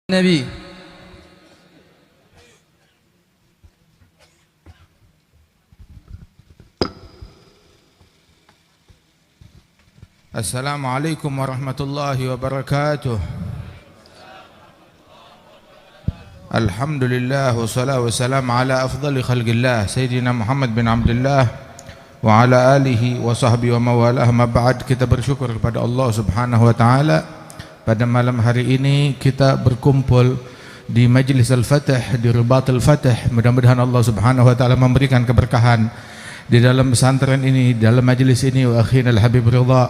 Nabi. Assalamualaikum warahmatullahi wabarakatuh. Alhamdulillah wassalatu wassalamu ala afdali khalqillah Sayyidina Muhammad bin Abdullah wa ala alihi wa sahbihi wa mawalah. Ma ba'd, kita bersyukur kepada Allah subhanahu wa ta'ala. Pada malam hari ini kita berkumpul di Majlis Al-Fatih, di Ribat Al-Fatih. Mudah-mudahan Allah subhanahu wa ta'ala memberikan keberkahan di dalam pesantren ini, dalam majlis ini. Wa akhina al-habib Ridha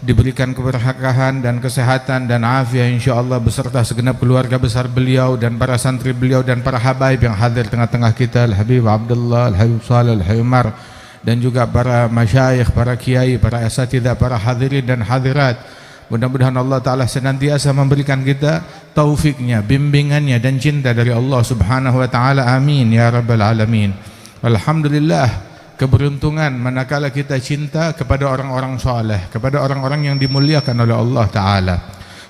diberikan keberkahan dan kesehatan dan afiat insyaallah beserta segenap keluarga besar beliau dan para santri beliau dan para habaib yang hadir tengah-tengah kita, Al-Habib Abdullah, Al-Habib Salih, Al-Habib Umar, dan juga para masyayikh, para kiai, para asatidzah, para hadirin dan hadirat. Mudah-mudahan Allah Ta'ala senantiasa memberikan kita taufiknya, bimbingannya dan cinta dari Allah Subhanahu Wa Ta'ala. Amin ya Rabbal Alamin. Alhamdulillah, keberuntungan manakala kita cinta kepada orang-orang soleh, kepada orang-orang yang dimuliakan oleh Allah Ta'ala.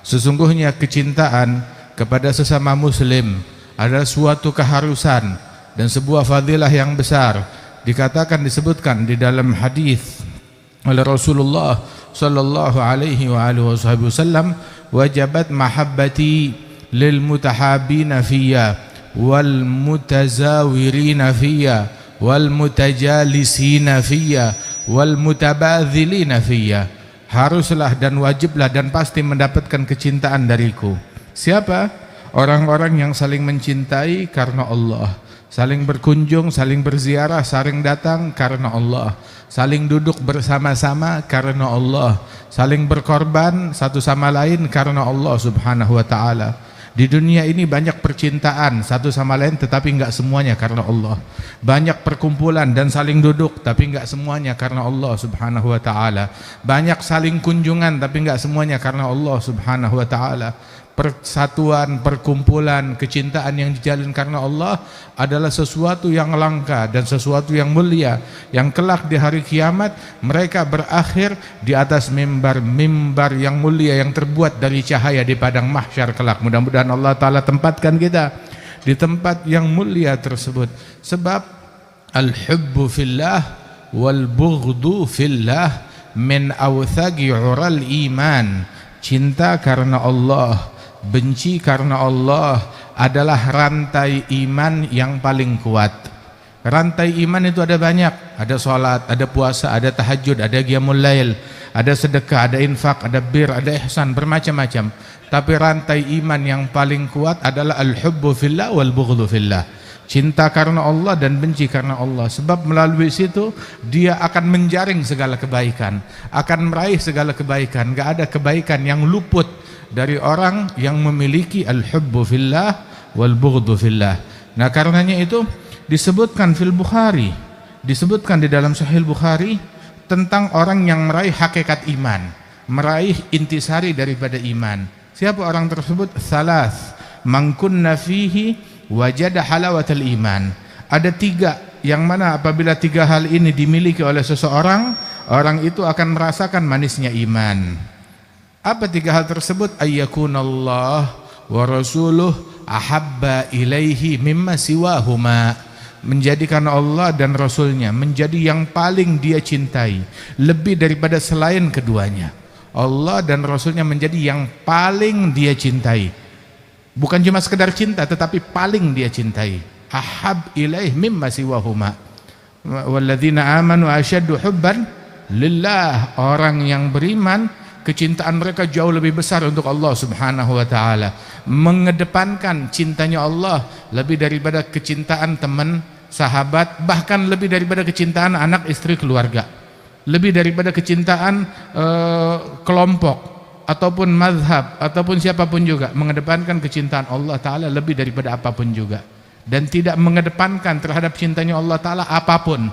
Sesungguhnya kecintaan kepada sesama muslim adalah suatu keharusan dan sebuah fadilah yang besar. Disebutkan di dalam hadis oleh Rasulullah sallallahu alaihi wa alihi wasallam, wajabat mahabbati lil mutahabina fiyya wal mutazawirina fiyya wal mutajalisina fiyya wal mutabadzilina fiyya. Haruslah dan wajiblah dan pasti mendapatkan kecintaan dariku. Siapa? Orang-orang yang saling mencintai karena Allah, saling berkunjung, saling berziarah, saling datang karena Allah, saling duduk bersama-sama karena Allah, saling berkorban satu sama lain karena Allah Subhanahu wa ta'ala. Di dunia ini banyak percintaan satu sama lain, tetapi enggak semuanya karena Allah. Banyak perkumpulan dan saling duduk, tapi enggak semuanya karena Allah Subhanahu wa ta'ala. Banyak saling kunjungan, tapi enggak semuanya karena Allah Subhanahu wa ta'ala. Persatuan, perkumpulan, kecintaan yang dijalin karena Allah adalah sesuatu yang langka dan sesuatu yang mulia, yang kelak di hari kiamat mereka berakhir di atas mimbar yang mulia yang terbuat dari cahaya di padang mahsyar kelak. Mudah-mudahan Allah Ta'ala tempatkan kita di tempat yang mulia tersebut. Sebab al-hubbu fillah wal bughdu fillah min awthaqi ural iman. Cinta karena Allah, benci karena Allah adalah rantai iman yang paling kuat. Rantai iman itu ada banyak, ada sholat, ada puasa, ada tahajud, ada qiyamul lail, ada sedekah, ada infak, ada bir, ada ihsan, bermacam-macam. Tapi rantai iman yang paling kuat adalah al-hubbu fillah wal bughdu fillah. Cinta karena Allah dan benci karena Allah. Sebab melalui situ dia akan menjaring segala kebaikan, akan meraih segala kebaikan. Gak ada kebaikan yang luput dari orang yang memiliki al-hubbu fillah wal bughdu fillah. Nah, karenanya itu disebutkan fil Bukhari, disebutkan di dalam Sahih Bukhari tentang orang yang meraih hakikat iman, meraih intisari daripada iman. Siapa orang tersebut? Salas man kunna fihi wajada halawatal iman. Ada tiga yang mana apabila tiga hal ini dimiliki oleh seseorang, orang itu akan merasakan manisnya iman. Apa tiga hal tersebut? Ayyakunallah wa rasuluh ahabba ilaihi mimma siwahuma. Menjadikan Allah dan Rasulnya menjadi yang paling dia cintai, lebih daripada selain keduanya. Allah dan Rasulnya menjadi yang paling dia cintai. Bukan cuma sekedar cinta, tetapi paling dia cintai. Ahab ilaihi mimma siwahuma. Walladzina amanu asyaddu hubban lillah. Orang yang beriman, kecintaan mereka jauh lebih besar untuk Allah Subhanahu wa ta'ala. Mengedepankan cintanya Allah lebih daripada kecintaan teman, sahabat, bahkan lebih daripada kecintaan anak, istri, keluarga, lebih daripada kecintaan kelompok ataupun mazhab ataupun siapapun juga. Mengedepankan kecintaan Allah Ta'ala lebih daripada apapun juga, dan tidak mengedepankan terhadap cintanya Allah Ta'ala apapun,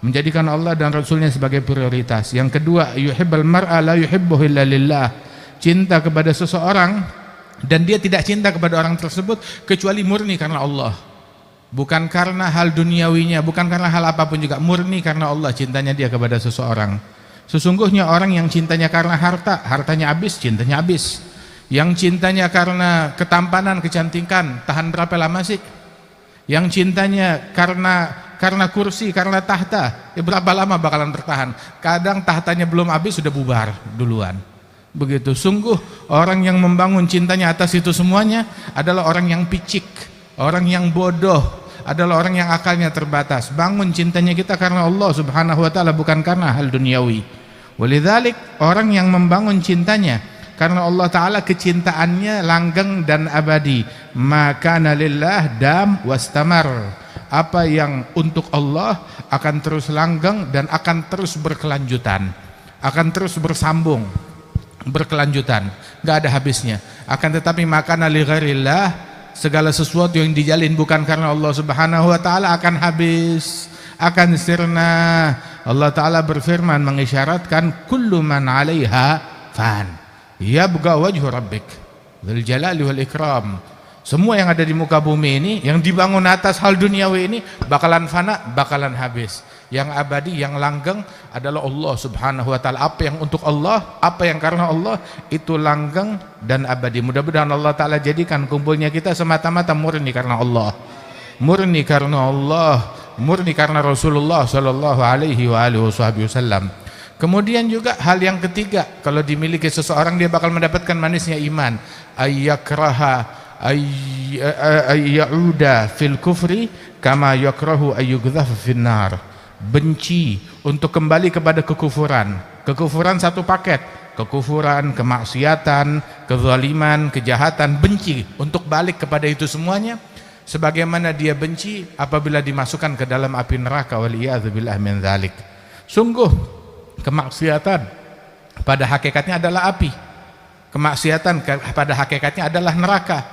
menjadikan Allah dan Rasulnya sebagai prioritas. Yang kedua, yuhibbal mar'a la yuhibbuhu illa lillah. Cinta kepada seseorang dan dia tidak cinta kepada orang tersebut kecuali murni karena Allah, bukan karena hal duniawinya, bukan karena hal apapun juga, murni karena Allah cintanya dia kepada seseorang. Sesungguhnya orang yang cintanya karena harta, hartanya habis, cintanya habis. Yang cintanya karena ketampanan, kecantikan, tahan berapa lama sih? Yang cintanya karena kursi, karena tahta, berapa lama bakalan bertahan? Kadang tahtanya belum habis sudah bubar duluan. Begitu. Sungguh orang yang membangun cintanya atas itu semuanya adalah orang yang picik, orang yang bodoh, adalah orang yang akalnya terbatas. Bangun cintanya kita karena Allah Subhanahu wa taala, bukan karena hal duniawi. Walidzalik orang yang membangun cintanya karena Allah Ta'ala, kecintaannya langgeng dan abadi. Maka lillah dam wastamar. Apa yang untuk Allah akan terus langgeng dan akan terus berkelanjutan, akan terus bersambung, berkelanjutan, gak ada habisnya. Akan tetapi maka li ghairillah, segala sesuatu yang dijalin bukan karena Allah Subhanahu wa taala akan habis, akan sirna. Allah Ta'ala berfirman mengisyaratkan kullu man 'alaiha fan yabqa wajhu rabbik dzul jalali wal ikram. Semua yang ada di muka bumi ini yang dibangun atas hal duniawi ini bakalan fana, bakalan habis. Yang abadi, yang langgeng adalah Allah Subhanahu wa taala. Apa yang untuk Allah, apa yang karena Allah, itu langgeng dan abadi. Mudah-mudahan Allah Ta'ala jadikan kumpulnya kita semata-mata murni karena Allah, murni karena Allah, murni karena Rasulullah sallallahu alaihi wasallam. Kemudian juga hal yang ketiga, kalau dimiliki seseorang dia bakal mendapatkan manisnya iman. Ayyakraha ayyauda fil kufri kama yakrahu ayyughdhafa finnar. Benci untuk kembali kepada kekufuran. Kekufuran satu paket, kekufuran, kemaksiatan, kezaliman, kejahatan. Benci untuk balik kepada itu semuanya, sebagaimana dia benci apabila dimasukkan ke dalam api neraka. Waliyadzubillah min dzalik. Sungguh kemaksiatan pada hakikatnya adalah api. Kemaksiatan pada hakikatnya adalah neraka.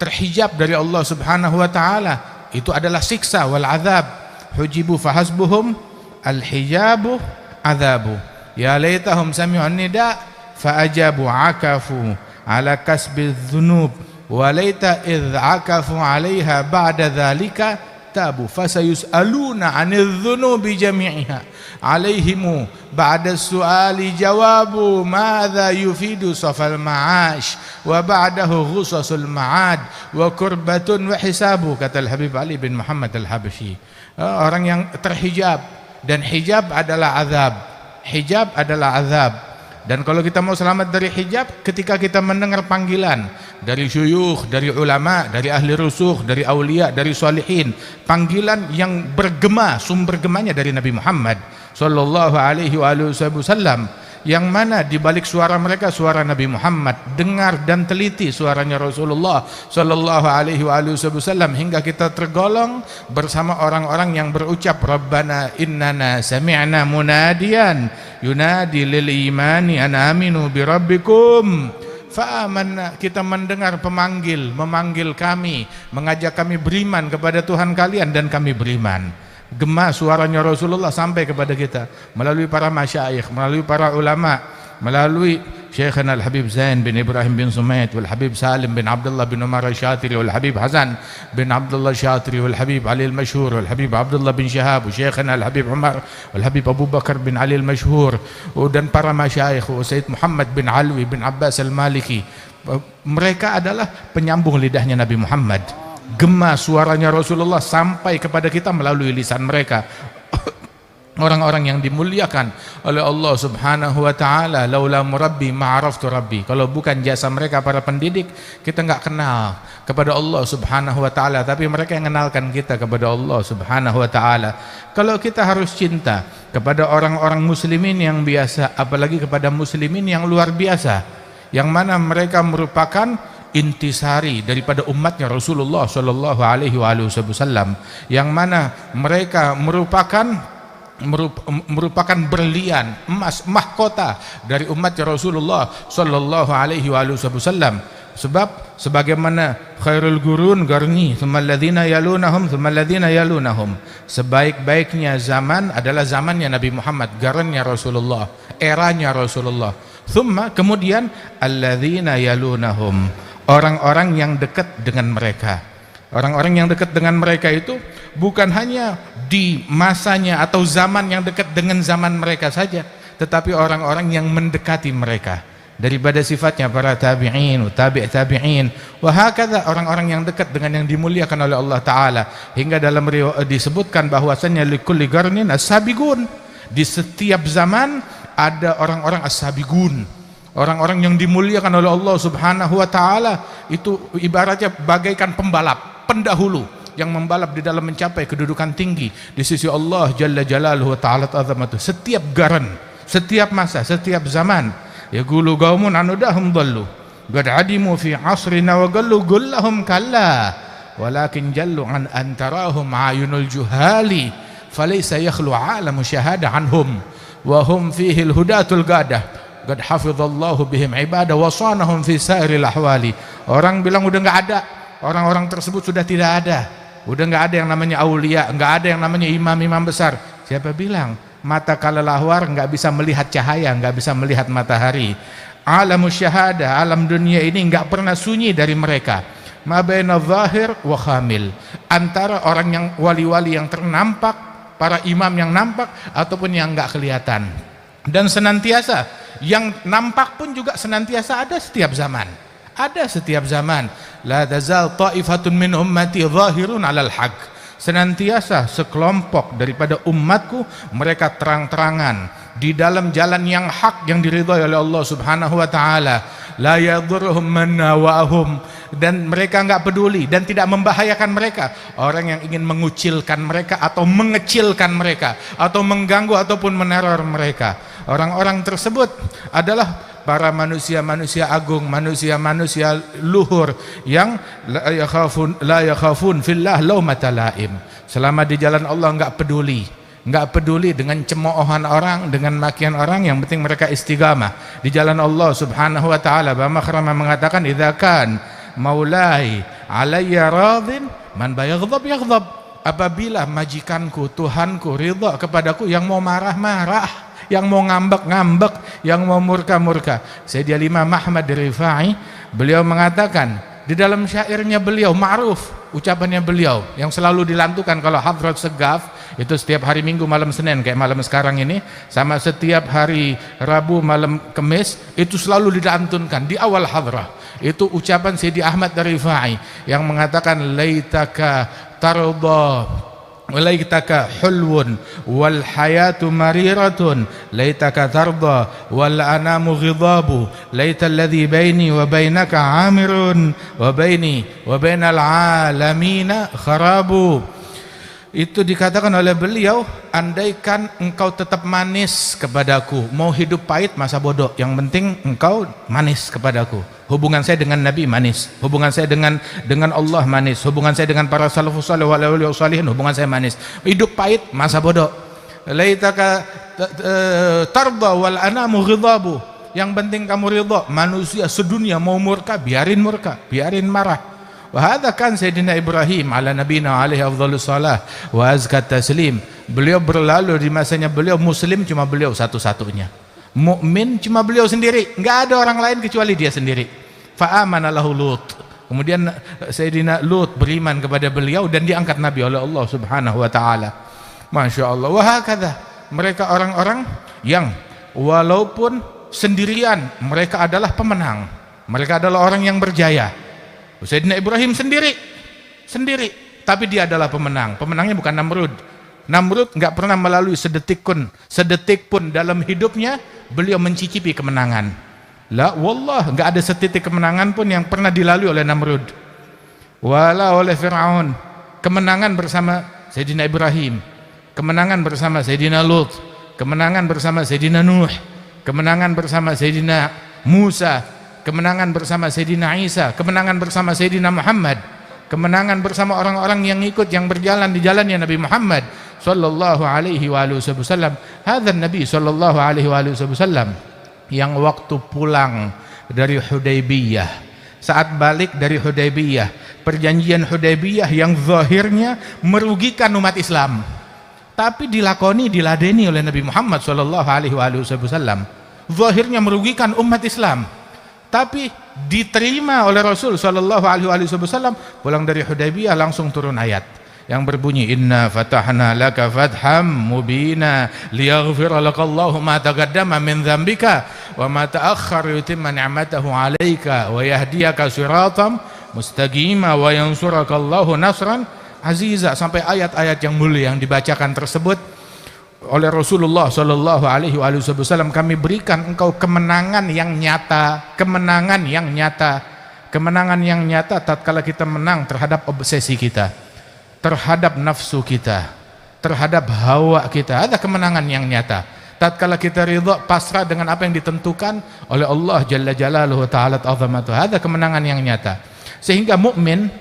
Terhijab dari Allah Subhanahu wa taala itu adalah siksa wal azab. Hujibu fahasbuhum al-hijabu azabu. Ya laitahum sami'un nida faajabu akafu ala kasbi dzunub wa laita idz akafu 'alaiha ba'da dzalika tabu fasayus'aluna 'anil dzunubi jami'iha alaihimu ba'da su'ali jawabu madza yufidu safal ma'ash wa ba'dahu ghusasul ma'ad wa kurbatun wa hisabu, kata Al-Habib Ali bin Muhammad Al-Habsyi. Orang yang terhijab, dan hijab adalah azab, hijab adalah azab. Dan kalau kita mau selamat dari hijab, ketika kita mendengar panggilan dari syuyukh, dari ulama, dari ahli rusuh, dari aulia, dari salihin, panggilan yang bergema, sumber gemanya dari Nabi Muhammad sallallahu alaihi wasallam, yang mana di balik suara mereka suara Nabi Muhammad. Dengar dan teliti suaranya Rasulullah sallallahu alaihi wasallam hingga kita tergolong bersama orang-orang yang berucap Rabbana innana sami'na munadiyan yunadi lil imani an aminu bi rabbikum fa'amanna. Kita mendengar pemanggil memanggil kami, mengajak kami beriman kepada Tuhan kalian, dan kami beriman. Gema suaranya Rasulullah sampai kepada kita melalui para masyayikh, melalui para ulama, melalui Syekhana Al-Habib Zain bin Ibrahim bin Sumayt, wal Habib Salim bin Abdullah bin Umar Al-Syatiri, wal Habib Hasan bin Abdullah Syatiri, wal Habib Ali Al-Mashhur, wal Habib Abdullah bin Syahab, Syekhana Al-Habib Umar, wal Habib Abu Bakar bin Ali Al-Mashhur, dan para masyayikh, Sayyid Muhammad bin Alwi bin Abbas Al-Maliki. Mereka adalah penyambung lidahnya Nabi Muhammad. Gema suaranya Rasulullah sampai kepada kita melalui lisan mereka. Orang-orang yang dimuliakan oleh Allah Subhanahu wa taala. Laula murabbi ma'araftu rabbi. Kalau bukan jasa mereka para pendidik, kita enggak kenal kepada Allah Subhanahu wa taala, tapi mereka yang mengenalkan kita kepada Allah Subhanahu wa taala. Kalau kita harus cinta kepada orang-orang muslimin yang biasa, apalagi kepada muslimin yang luar biasa, yang mana mereka merupakan intisari daripada umatnya Rasulullah sallallahu alaihi wasallam, yang mana mereka merupakan berlian, emas, mahkota dari umatnya Rasulullah sallallahu alaihi wasallam. Sebab sebagaimana khairul qurun qarni tsumma alladziina yalunahum tsumma alladziina yalunahum, sebaik-baiknya zaman adalah zamannya Nabi Muhammad, garannya Rasulullah, eranya Rasulullah. Tsumma, kemudian alladziina yalunahum, orang-orang yang dekat dengan mereka. Orang-orang yang dekat dengan mereka itu bukan hanya di masanya atau zaman yang dekat dengan zaman mereka saja, tetapi orang-orang yang mendekati mereka, daripada sifatnya para tabi'in, tabi'in, wa hakadha, orang-orang yang dekat dengan yang dimuliakan oleh Allah Ta'ala, hingga dalam disebutkan bahwasannya likulli qarnin as-sabiqun, di setiap zaman ada orang-orang as-sabiqun, orang-orang yang dimuliakan oleh Allah Subhanahu wa Ta'ala. Itu ibaratnya bagaikan pembalap, pendahulu yang membalap di dalam mencapai kedudukan tinggi di sisi Allah Jalla Jalaluhu wa Ta'ala azamatuh. Setiap garan, setiap masa, setiap zaman, yaqulu qaumun anudahum dhallu qad adimu fi asrina wa qallu gullahum kalla walakin jallu an antarahum ayunul juhali falaysa yakhlu alamu syahada anhum wa hum fihi alhudatul gadah qad hafizallahu bihim ibadah wa sanahum fi sairil ahwali. Orang bilang udah enggak ada, orang-orang tersebut sudah tidak ada, udah nggak ada yang namanya aulia, nggak ada yang namanya imam-imam besar. Siapa bilang? Mata kalalahwar nggak bisa melihat cahaya, nggak bisa melihat matahari. Alamus syahadah, alam dunia ini nggak pernah sunyi dari mereka. Ma baina zahir wa khamil, antara orang yang wali-wali yang ternampak, para imam yang nampak, ataupun yang nggak kelihatan. Dan senantiasa yang nampak pun juga senantiasa ada setiap zaman. Ada setiap zaman. La tazal ta'ifatun min ummati zahirun 'alal haqq. Senantiasa sekelompok daripada umatku mereka terang-terangan di dalam jalan yang hak, yang diridhai oleh Allah Subhanahu wa Ta'ala. La yadhurruhum man nawahum, dan mereka enggak peduli dan tidak membahayakan mereka orang yang ingin mengucilkan mereka atau mengecilkan mereka atau mengganggu ataupun meneror mereka. Orang-orang tersebut adalah para manusia-manusia agung, manusia-manusia luhur yang la yakhafun fillah laumata laim. Selama di jalan Allah enggak peduli dengan cemoohan orang, dengan makian orang, yang penting mereka istiqamah di jalan Allah Subhanahu wa Ta'ala. Ba Makhrama mengatakan, idza kan maulai alayya radin man bayaghdab yaghdab. Apabila majikanku, Tuhanku ridha kepadaku, yang mau marah-marah, yang mau ngambek-ngambek, yang mau murka-murka. Sayyidina Imam Ahmad Rifai, beliau mengatakan di dalam syairnya beliau, ma'ruf ucapannya beliau yang selalu dilantukan kalau hadrat segaf, itu setiap hari Minggu malam Senin kayak malam sekarang ini, sama setiap hari Rabu malam Kamis, itu selalu dilantunkan di awal hadrah. Itu ucapan Sayyidi Ahmad Rifai yang mengatakan, laitaka tarda walaitaka hulwun wal hayatu mariratun laitaka tarda wal anamu ghidabu laita alladhi baini wa bainaka amirun wa baini wa bainal alamina kharabu. Itu dikatakan oleh beliau, andaikan engkau tetap manis kepadaku, mau hidup pahit masa bodoh, yang penting engkau manis kepadaku. Hubungan saya dengan Nabi manis, hubungan saya dengan Allah manis, hubungan saya dengan para salafus salih wal awliya salihin, hubungan saya manis. Hidup pahit masa bodoh. Laitaka tarda wal anamu ghidabu, yang penting kamu ridha. Manusia sedunia mau murka, biarin marah. Wahada kan Sayyidina Ibrahim ala nabina alaihi afdhalus salah wa azka taslim. Beliau berlalu di masanya beliau, muslim cuma beliau satu-satunya, mukmin cuma beliau sendiri, enggak ada orang lain kecuali dia sendiri. Fa amana lahu Lut, kemudian Sayyidina Lut beriman kepada beliau dan diangkat nabi oleh Allah Subhanahu wa Ta'ala. Masya Allah. Wahakadha, mereka orang-orang yang walaupun sendirian mereka adalah pemenang, mereka adalah orang yang berjaya. Sayyidina Ibrahim sendiri, tapi dia adalah pemenang. Pemenangnya bukan Namrud. Namrud enggak pernah melalui sedetik pun dalam hidupnya beliau mencicipi kemenangan. La wallah, enggak ada setitik kemenangan pun yang pernah dilalui oleh Namrud. Wala oleh Fir'aun. Kemenangan bersama Sayyidina Ibrahim, kemenangan bersama Sayyidina Lut, kemenangan bersama Sayyidina Nuh, kemenangan bersama Sayyidina Musa, kemenangan bersama Sayyidina Isa, kemenangan bersama Sayyidina Muhammad, kemenangan bersama orang-orang yang ikut, yang berjalan di jalannya Nabi Muhammad sallallahu alaihi wasallam. Hadzal Nabi sallallahu alaihi wasallam yang waktu pulang dari Hudaybiyah, saat balik dari Hudaybiyah, perjanjian Hudaybiyah yang zahirnya merugikan umat Islam, tapi diladeni oleh Nabi Muhammad sallallahu alaihi wasallam. Zahirnya merugikan umat Islam, tapi diterima oleh Rasul sallallahu alaihi wasallam. Pulang dari Hudaybiyah langsung turun ayat, yang berbunyi inna fatahna laka fatham mubina liyaghfira lakallahu ma taqaddama min dzambika wa ma ta'akhkhara yutimma ni'matahu 'alaika wa yahdiyaka siratam mustaqima wa yansurakallahu nasran aziza, sampai ayat-ayat yang mulia yang dibacakan tersebut oleh Rasulullah sallallahu alaihi wasallam. Kami berikan engkau kemenangan yang nyata, kemenangan yang nyata, kemenangan yang nyata tatkala kita menang terhadap obsesi kita, terhadap nafsu kita, terhadap hawa kita. Ada kemenangan yang nyata tatkala kita ridha pasrah dengan apa yang ditentukan oleh Allah jalla jalaluhu ta'ala azamatu. Ada kemenangan yang nyata. Sehingga mukmin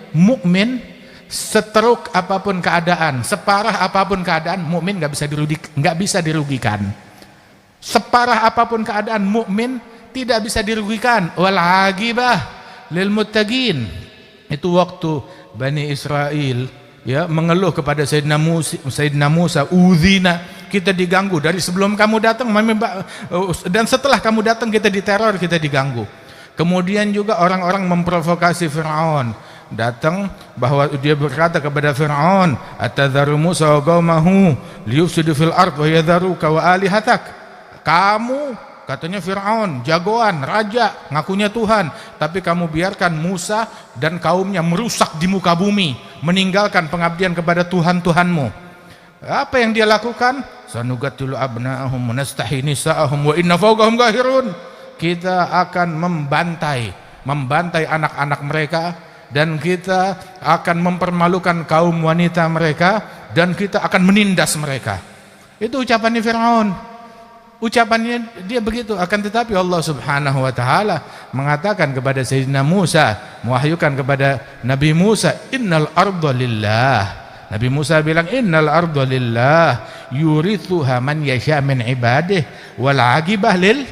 seteruk apapun keadaan, separah apapun keadaan, mukmin nggak bisa dirugikan. Separah apapun keadaan, mukmin tidak bisa dirugikan. Wal aqibah lil muttaqin. Itu waktu Bani Israel ya mengeluh kepada Sayyidina Musa, uzina, kita diganggu dari sebelum kamu datang dan setelah kamu datang kita diteror, kita diganggu. Kemudian juga orang-orang memprovokasi Fir'aun, datang bahwa dia berkata kepada Fir'aun, atadharu Musa wa qaumahu liyufsidu fil ard wa yadharuka wa alihatak. Kamu, katanya Fir'aun, jagoan, raja, ngakunya Tuhan, tapi kamu biarkan Musa dan kaumnya merusak di muka bumi, meninggalkan pengabdian kepada Tuhan-Tuhanmu. Apa yang dia lakukan? Sanugatul abna'ahum nastahi nisa'ahum wa inna fawqahum qahirun. Kita akan membantai anak-anak mereka, dan kita akan mempermalukan kaum wanita mereka, dan kita akan menindas mereka. Itu ucapannya Fir'aun. Ucapannya dia begitu. Akan tetapi Allah subhanahu wa ta'ala mengatakan kepada Sayyidina Musa, mewahyukan kepada Nabi Musa, innal arda lillah. Nabi Musa bilang, innal arda lillah yurithuha man yasha min ibadih wal aqibah lil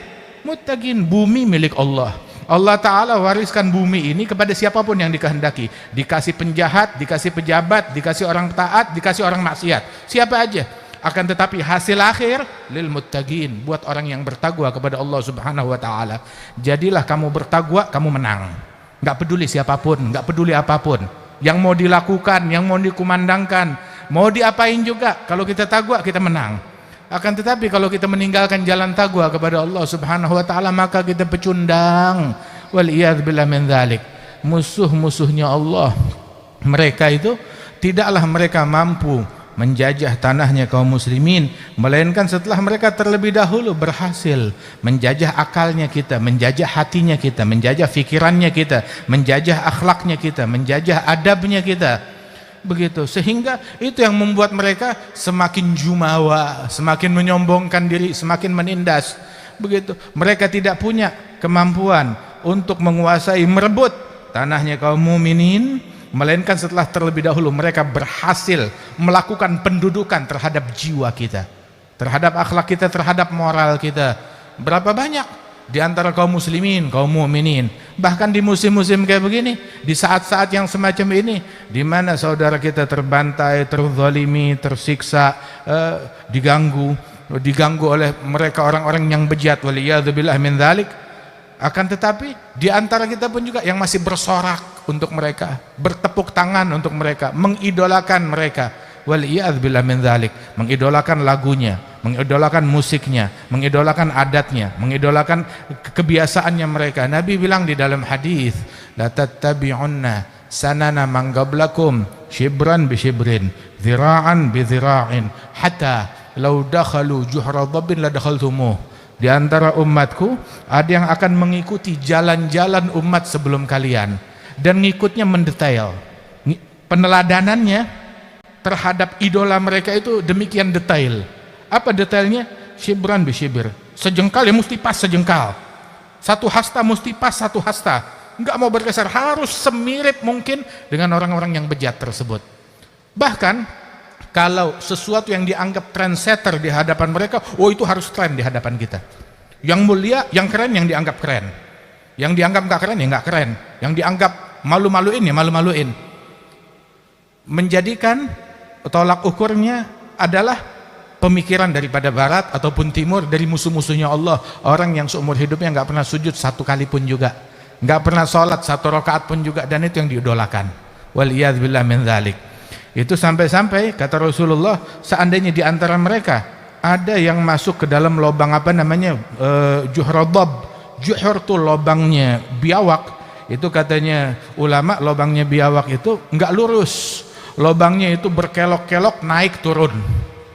muttaqin. Bumi milik Allah. Allah Ta'ala wariskan bumi ini kepada siapapun yang dikehendaki. Dikasih penjahat, dikasih pejabat, dikasih orang taat, dikasih orang maksiat, siapa aja. Akan tetapi hasil akhir lil muttaqin, buat orang yang bertakwa kepada Allah Subhanahu wa Ta'ala. Jadilah kamu bertakwa, kamu menang. Gak peduli siapapun, gak peduli apapun yang mau dilakukan, yang mau dikumandangkan, mau diapain juga, kalau kita takwa kita menang. Akan tetapi kalau kita meninggalkan jalan takwa kepada Allah Subhanahu wa Ta'ala, maka kita pecundang. Wal iyad billah min dzalik. Musuh-musuhnya Allah, mereka itu tidaklah mereka mampu menjajah tanahnya kaum muslimin, melainkan setelah mereka terlebih dahulu berhasil menjajah akalnya kita, menjajah hatinya kita, menjajah fikirannya kita, menjajah akhlaknya kita, menjajah adabnya kita. Begitu, sehingga itu yang membuat mereka semakin jumawa, semakin menyombongkan diri, semakin menindas. Begitu, mereka tidak punya kemampuan untuk menguasai, merebut tanahnya kaum mukminin, melainkan setelah terlebih dahulu mereka berhasil melakukan pendudukan terhadap jiwa kita, terhadap akhlak kita, terhadap moral kita. Berapa banyak di antara kaum muslimin, kaum mukminin, bahkan di musim-musim kayak begini, di saat-saat yang semacam ini, di mana saudara kita terbantai, terzalimi, tersiksa, diganggu oleh mereka orang-orang yang bejat, waliyadzubillah min dzalik. Akan tetapi di antara kita pun juga yang masih bersorak untuk mereka, bertepuk tangan untuk mereka, mengidolakan mereka, waliyadzubillah min dzalik, mengidolakan lagunya, mengidolakan musiknya, mengidolakan adatnya, mengidolakan kebiasaannya mereka. Nabi bilang di dalam hadis, la tattabi'unna sanana man qablakum shibran bi shibrin, dhira'an bi dhira'in, hatta law dakhalu juhra dhabbin la dakhaltumuh. Di antara umatku ada yang akan mengikuti jalan-jalan umat sebelum kalian, dan ngikutnya mendetail. Peneladanannya terhadap idola mereka itu demikian detail. Apa detailnya? Shibran bi shibir, sejengkal ya mesti pas sejengkal, satu hasta mesti pas satu hasta, nggak mau bergeser, harus semirip mungkin dengan orang-orang yang bejat tersebut. Bahkan kalau sesuatu yang dianggap trendsetter di hadapan mereka, oh itu harus tren di hadapan kita. Yang mulia, yang keren, yang dianggap keren. Yang dianggap nggak keren, ya nggak keren. Yang dianggap malu-maluin, ya malu-maluin. Menjadikan tolak ukurnya adalah pemikiran daripada barat ataupun timur, dari musuh-musuhnya Allah. Orang yang seumur hidupnya nggak pernah sujud satu kali pun juga, nggak pernah sholat satu rakaat pun juga, dan itu yang diidolakan. Waliyadzubillah min dzalik. Itu sampai-sampai kata Rasulullah, seandainya di antara mereka ada yang masuk ke dalam lubang apa namanya, juhradab. Juhur tuh lubangnya biawak. Itu katanya ulama, lubangnya biawak itu enggak lurus. Lubangnya itu berkelok-kelok naik turun.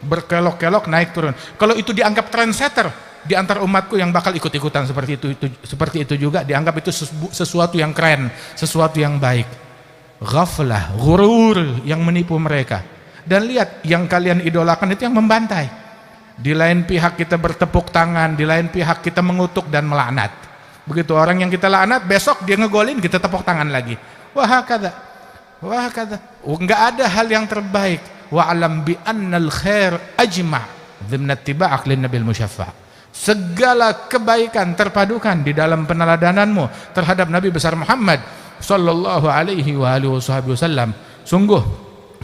Berkelok-kelok naik turun. Kalau itu dianggap trendsetter di antara umatku yang bakal ikut-ikutan seperti itu juga dianggap itu sesuatu yang keren, sesuatu yang baik. Ghaflah, ghurur yang menipu mereka. Dan lihat, yang kalian idolakan itu yang membantai. Di lain pihak kita bertepuk tangan, di lain pihak kita mengutuk dan melaknat. Begitu orang yang kita laknat, besok dia ngegolin, kita tepuk tangan lagi. Wahakadha, wahakadha. Enggak ada hal yang terbaik. Wa'alam bi annal khair ajma' dhimna ittiba'ak lin nabil musyaffa'. Segala kebaikan terpadukan di dalam peneladananmu terhadap Nabi besar Muhammad sallallahu alaihi wa alihi wasallam. Sungguh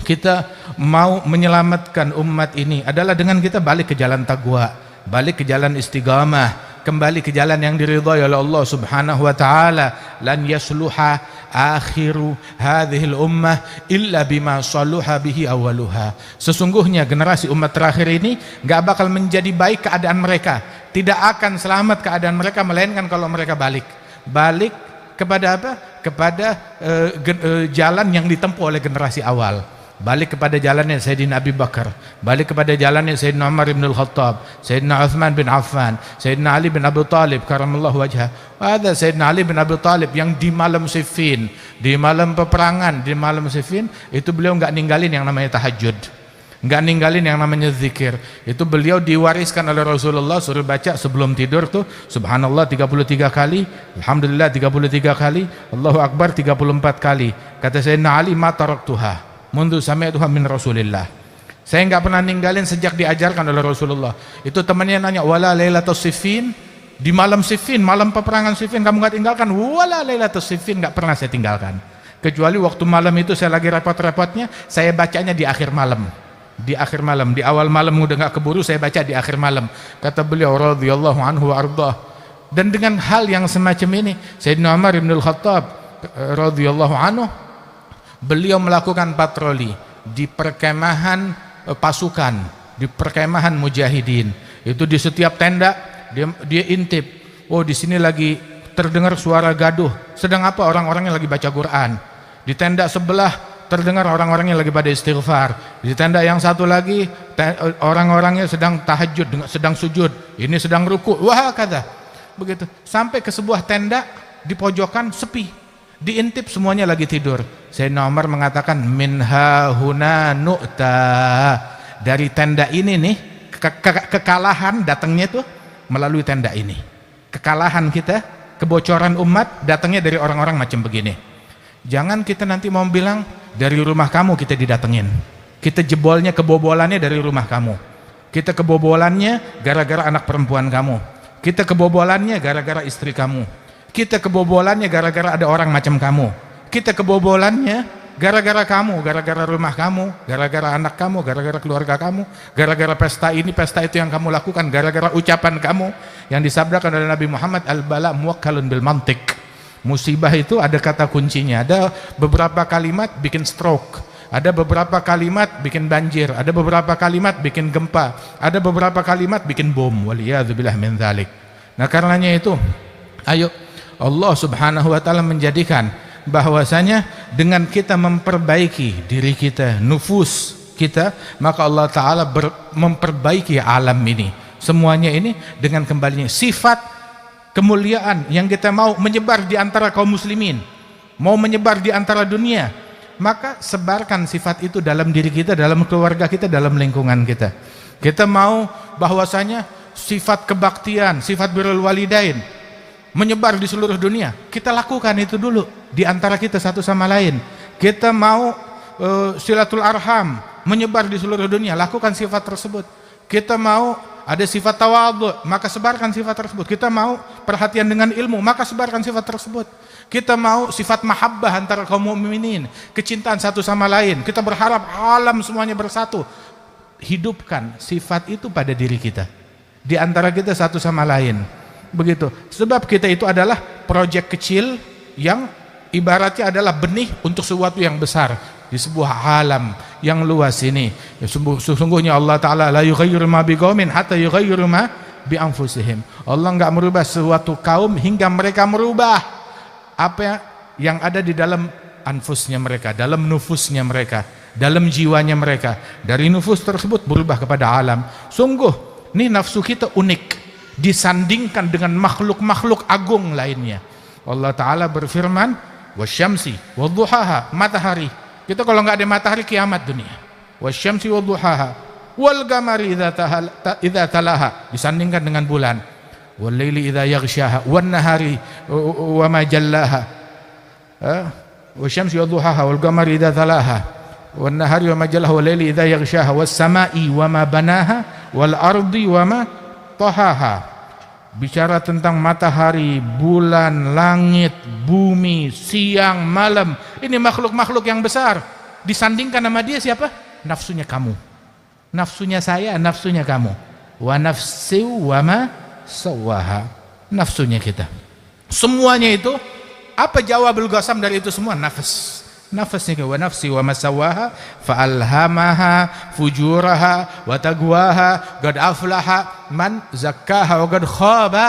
kita mau menyelamatkan umat ini adalah dengan kita balik ke jalan taqwa, balik ke jalan istiqamah, kembali ke jalan yang diridhai oleh Allah Subhanahu wa taala. Lan yasluha akhiru hadhil ummah illa bima saluha bihi awaluha. Sesungguhnya generasi umat terakhir ini enggak bakal menjadi baik keadaan mereka, tidak akan selamat keadaan mereka melainkan kalau mereka balik kepada apa? Kepada jalan yang ditempuh oleh generasi awal. Balik kepada jalannya Sayyidina Abi Bakar, balik kepada jalannya Sayyidina Umar bin Al-Khattab, Sayyidina Uthman bin Affan, Sayyidina Ali bin Abi Talib karamallahu wajhah. Ada Sayyidina Ali bin Abi Talib yang di malam Siffin, di malam peperangan, di malam Siffin itu beliau enggak ninggalin yang namanya tahajud, enggak ninggalin yang namanya zikir. Itu beliau diwariskan oleh Rasulullah, suruh baca sebelum tidur tuh subhanallah 33 kali, alhamdulillah 33 kali, Allahu akbar 34 kali. Kata Sayyidina Ali, ma taraktuha mundu sami'tuha min Rasulillah. Saya enggak pernah ninggalin sejak diajarkan oleh Rasulullah. Itu temannya nanya, wala lailatus siffin, di malam Siffin, malam peperangan Siffin kamu enggak tinggalkan? Wala lailatus siffin, enggak pernah saya tinggalkan. Kecuali waktu malam itu saya lagi repot-repotnya, saya bacanya di akhir malam. Di akhir malam, di awal malam udah enggak keburu, saya baca di akhir malam. Kata beliau radhiyallahu anhu wa ardhah. Dan dengan hal yang semacam ini, Sayyidina Umar bin Al-Khattab radhiyallahu anhu, beliau melakukan patroli di perkemahan pasukan, di perkemahan mujahidin. Itu di setiap tenda dia intip. Oh, di sini lagi terdengar suara gaduh. Sedang apa? Orang-orangnya lagi baca Quran. Di tenda sebelah terdengar orang-orangnya lagi pada istighfar. Di tenda yang satu lagi orang-orangnya sedang tahajud, sedang sujud. Ini sedang ruku. Wah, kata. Begitu. Sampai ke sebuah tenda di pojokan sepi. Diintip semuanya lagi tidur. Sayyidina Umar mengatakan, minha huna nu'ta, dari tenda ini nih kekalahan datangnya tuh melalui tenda ini. Kekalahan kita, kebocoran umat datangnya dari orang-orang macam begini. Jangan kita nanti mau bilang dari rumah kamu kita didatengin. Kita jebolnya, kebobolannya dari rumah kamu. Kita kebobolannya gara-gara anak perempuan kamu. Kita kebobolannya gara-gara istri kamu. Kita kebobolannya gara-gara ada orang macam kamu. Kita kebobolannya gara-gara kamu, gara-gara rumah kamu, gara-gara anak kamu, gara-gara keluarga kamu, gara-gara pesta ini, pesta itu yang kamu lakukan, gara-gara ucapan kamu yang disabdakan oleh Nabi Muhammad, al-bala muwakkalun bil mantik. Musibah itu ada kata kuncinya, ada beberapa kalimat bikin stroke, ada beberapa kalimat bikin banjir, ada beberapa kalimat bikin gempa, ada beberapa kalimat bikin bom. Waliyadzubillah min dzalik. Nah, karenanya itu, ayo Allah Subhanahu wa taala menjadikan bahwasanya dengan kita memperbaiki diri kita, nufus kita, maka Allah taala memperbaiki alam ini. Semuanya ini dengan kembalinya sifat kemuliaan yang kita mau menyebar di antara kaum muslimin, mau menyebar di antara dunia, maka sebarkan sifat itu dalam diri kita, dalam keluarga kita, dalam lingkungan kita. Kita mau bahwasanya sifat kebaktian, sifat birrul walidain menyebar di seluruh dunia, kita lakukan itu dulu di antara kita satu sama lain. Kita mau silatul arham menyebar di seluruh dunia, lakukan sifat tersebut. Kita mau ada sifat tawadhu, maka sebarkan sifat tersebut. Kita mau perhatian dengan ilmu, maka sebarkan sifat tersebut. Kita mau sifat mahabbah antara kaum mukminin, kecintaan satu sama lain. Kita berharap alam semuanya bersatu. Hidupkan sifat itu pada diri kita, di antara kita satu sama lain. Begitu. Sebab kita itu adalah proyek kecil yang ibaratnya adalah benih untuk sesuatu yang besar. di sebuah alam yang luas ini. Ya, sesungguhnya Allah Ta'ala la yughayyiru ma biqaumin hatta yughayyiru ma bi anfusihim. Allah enggak merubah suatu kaum hingga mereka merubah apa yang ada di dalam anfusnya mereka, dalam nufusnya mereka, dalam jiwanya mereka. Dari nufus tersebut berubah kepada alam. Sungguh ini nafsu kita unik disandingkan dengan makhluk-makhluk agung lainnya. Allah Ta'ala berfirman, wasyamsi wadduhaha, matahari. Kita kalau nggak ada matahari kiamat dunia. Wasyamsi wadduhaha wal qamari idza talaha, disandingkan dengan bulan. Wal laili idza yaghshaha wan nahari wa ma jallaha. Wasyamsi wadduhaha wal qamari idza talaha wan nahari wa ma jallaha wal laili idza yaghshaha was samai wa ma banaha wal ardi wa ma tahaha. Bicara tentang matahari, bulan, langit, bumi, siang, malam. Ini makhluk-makhluk yang besar. Disandingkan sama dia siapa? Nafsunya kamu, nafsunya saya, nafsunya kamu. Wa nafsi wa ma sawaha, nafsunya kita. Semuanya itu apa jawabul qasam dari itu semua? Nafas. Nafasnya wa nafsi wa masawaha fa'alhamaha fujuraha wa taqwaha qad aflaha man zakkaha wa qad khaba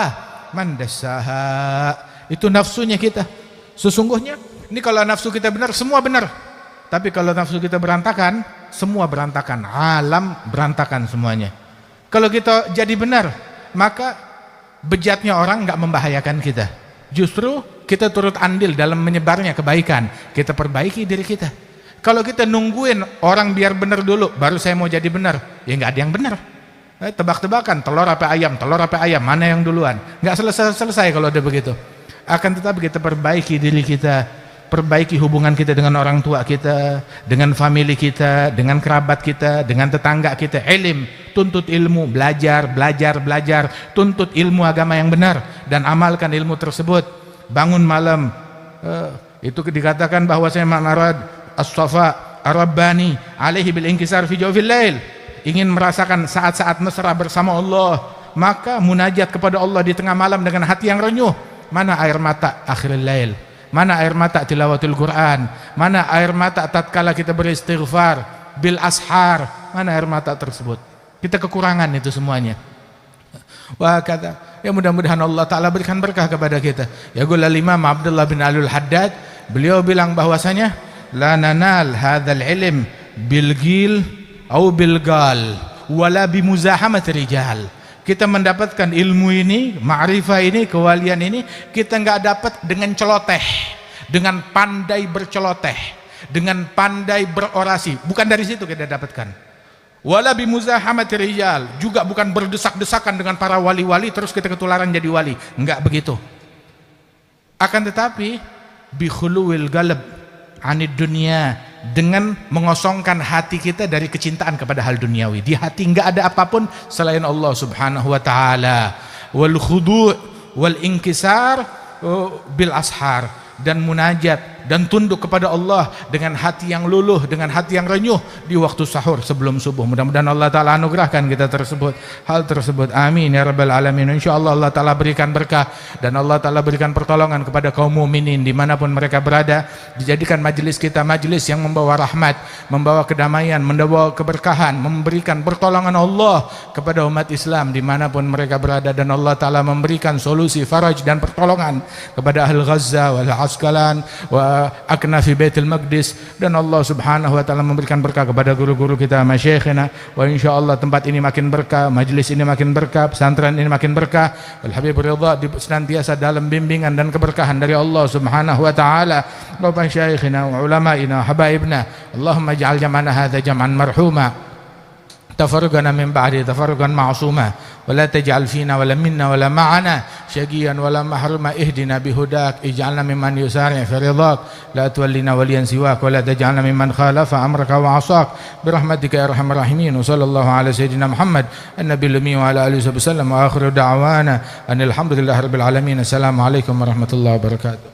man dassaha. Itu nafsunya kita. Sesungguhnya ini kalau nafsu kita benar semua benar, tapi kalau nafsu kita berantakan semua berantakan, alam berantakan semuanya. Kalau kita jadi benar maka bejatnya orang nggak membahayakan kita, justru kita turut andil dalam menyebarnya kebaikan. Kita perbaiki diri kita. Kalau kita nungguin orang biar benar dulu baru saya mau jadi benar, ya nggak ada yang benar. Tebak-tebakan telur apa ayam, mana yang duluan, nggak selesai kalau udah begitu. Akan tetapi kita perbaiki diri kita, perbaiki hubungan kita dengan orang tua kita, dengan famili kita, dengan kerabat kita, dengan tetangga kita. Ilm, tuntut ilmu, belajar, tuntut ilmu agama yang benar dan amalkan ilmu tersebut. Bangun malam, itu dikatakan bahwa saya ma'arad as-safa ar-rabbani alaihi bil inkisar fi jawfil lail. Ingin merasakan saat-saat mesra bersama Allah, maka munajat kepada Allah di tengah malam dengan hati yang renyuh. Mana air mata akhiril lail, mana air mata tilawatul Quran, mana air mata tatkala kita beristighfar bil ashar, mana air mata tersebut. Kita kekurangan itu semuanya. Wah kata, ya mudah-mudahan Allah Ta'ala berikan berkah kepada kita. Ya qul al-Imam Abdullah bin Alul Haddad, beliau bilang bahwasanya la nanal hadzal ilm bil ghil au bil gal wala bi muzahamat rijal. Kita mendapatkan ilmu ini, ma'rifah ini, kewalian ini kita enggak dapat dengan celoteh, dengan pandai berceloteh, dengan pandai berorasi. Bukan dari situ kita dapatkan. Wala bimuzahamati rijal, juga bukan berdesak-desakan dengan para wali-wali terus kita ketularan jadi wali, enggak begitu. Akan tetapi bi khuluwil qalb anid dunya, dengan mengosongkan hati kita dari kecintaan kepada hal duniawi. Di hati enggak ada apapun selain Allah Subhanahu wa taala. Wal khudu' wal inkisar bil ashar, dan munajat dan tunduk kepada Allah dengan hati yang luluh, dengan hati yang renyuh di waktu sahur sebelum subuh. Mudah-mudahan Allah Ta'ala anugerahkan kita hal tersebut. Amin ya rabbal alamin. InsyaAllah Allah Ta'ala berikan berkah dan Allah Ta'ala berikan pertolongan kepada kaum mukminin dimanapun mereka berada. Dijadikan majelis kita majelis yang membawa rahmat, membawa kedamaian, membawa keberkahan, memberikan pertolongan Allah kepada umat Islam dimanapun mereka berada. Dan Allah Ta'ala memberikan solusi, faraj dan pertolongan kepada ahli Gaza wal Askalan wa akna fi Baitul Maqdis. Dan Allah Subhanahu wa taala memberikan berkah kepada guru-guru kita, masyayikhina. Wa insyaallah tempat ini makin berkah, majlis ini makin berkah, pesantren ini makin berkah. Wal Habib ridha senantiasa dalam bimbingan dan keberkahan dari Allah Subhanahu wa taala. Wa masyayikhina wa ulamaina habaibna. Allahumma ij'al jam'ana hadza jam'an marhuma, تفرقنا من بعد تفرقا معصوما، ولا تجعل فينا ولا منا ولا معنا شقيا ولا محروما. اهدنا بهداك، اجعلنا ممن يسارع في رضاك، لا تولنا وليا سواك، ولا تجعلنا ممن خالف امرك وعصاك برحمتك يا ارحم الراحمين. وصلى الله على سيدنا محمد النبي الامي وعلى اله وصحبه وسلم، واخر دعوانا ان الحمد لله رب العالمين. السلام عليكم ورحمه الله وبركاته.